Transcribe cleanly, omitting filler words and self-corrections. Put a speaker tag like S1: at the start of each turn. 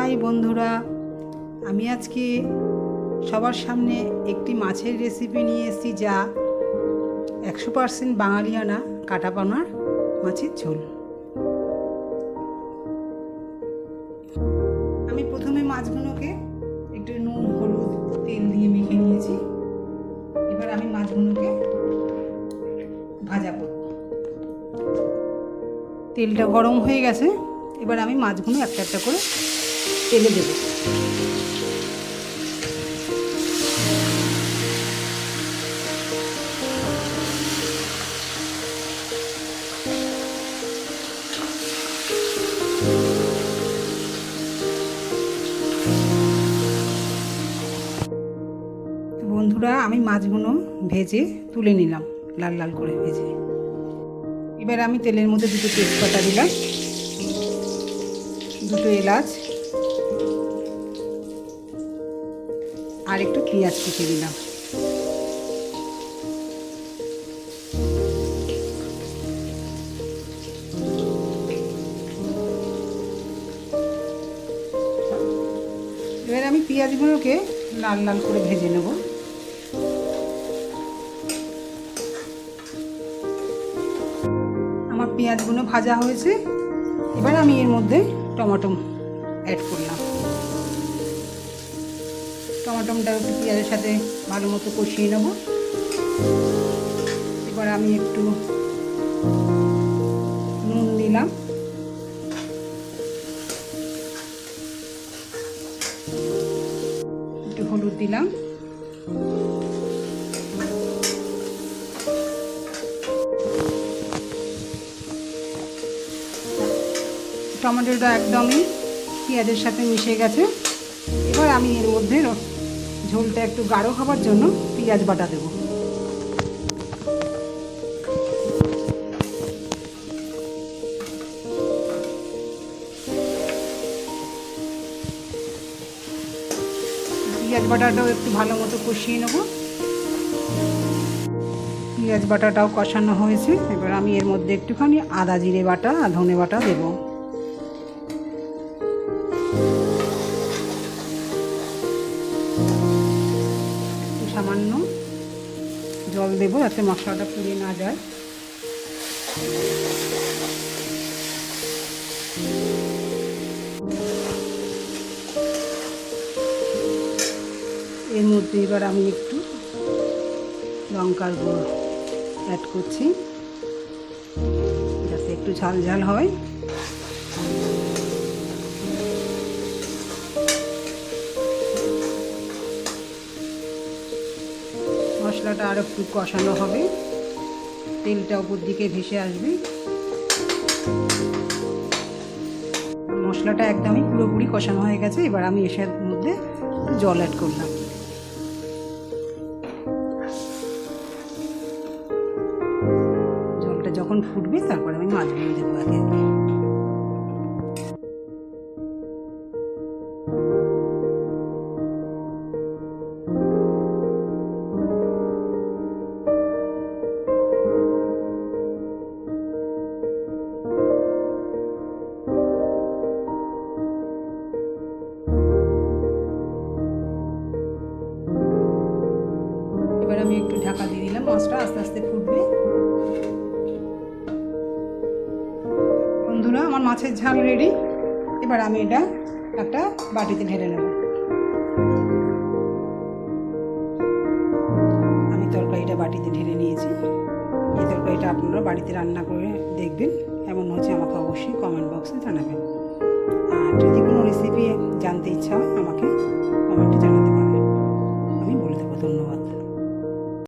S1: High বন্ধুরা, আমি আজকে সবার সামনে একটি মাছের রেসিপি নিয়ে এসেছি, যা 100% বাঙালিয়ানা কাটাপোনার মাছের ঝোল। আমি প্রথমে মাছগুলোকে একটু নুন হলুদ তেল দিয়ে মেখে নিয়েছি। এবার আমি মাছগুলোকে ভাজা করব। তেলটা গরম হয়ে গেছে, এবার আমি মাছগুলো একটা একটা করে তেলে দেব। বন্ধুরা, আমি মাছগুলো ভেজে তুলে নিলাম, লাল লাল করে ভেজে। এবার আমি তেলের মধ্যে দুটো তেজপাতা দিলাম, দুটো এলাচ আর একটু পেঁয়াজ কুচি দিলাম। এবার আমি পেঁয়াজগুলোকে লাল লাল করে ভেজে নেব। আমার পেঁয়াজগুলো ভাজা হয়েছে, এবার আমি এর মধ্যে টমেটো অ্যাড করলাম। টমেটোটা একটু পেঁয়াজের সাথে ভালো মতো কষিয়ে নেব। এবার আমি একটু নুন দিলাম, একটু হলুদ দিলাম, টমেটোটা একদমই পেঁয়াজের সাথে মিশে গেছে। এবার আমি এর মধ্যে ঝোলটা একটু গাঢ় হবার জন্য পেঁয়াজ বাটা দেব। পেঁয়াজ বাটাটাও একটু ভালো মতো কষিয়ে নেব। পেঁয়াজ বাটাটাও কষানো হয়েছে, এবার আমি এর মধ্যে একটুখানি আদা জিরে বাটা আর ধনে বাটা দেব। সামান্য জল দেব যাতে মশলাটা পুড়ে না যায়। এর মধ্যে এবার আমি একটু লঙ্কার গুঁড়ো অ্যাড করছি, যাতে একটু ঝাল ঝাল হয়। মশলাটা আর একটু কষানো হবে, তেলটা উপর দিকে ভেসে আসবে। মশলাটা একদমই পুরোপুরি কষানো হয়ে গেছে, এবার আমি এর মধ্যে জল অ্যাড করলাম। জলটা যখন ফুটবে তারপরে আমি মাছগুলো দেবো একে একে। এবার আমি একটু ঢাকা দিয়ে দিলাম, মাছটা আস্তে আস্তে ফুটবে। বন্ধুরা, আমার মাছের ঝাল রেডি। এবার আমি এটা একটা বাটিতে ঢেলে নেব। আমি তরকারিটা বাটিতে ঢেলে নিয়েছি। এই তরকারিটা আপনারা বাড়িতে রান্না করে দেখবেন, এমন হচ্ছে আমাকে অবশ্যই কমেন্ট বক্সে জানাবেন। আর যদি কোনো রেসিপি জানতে ইচ্ছা হয় আমাকে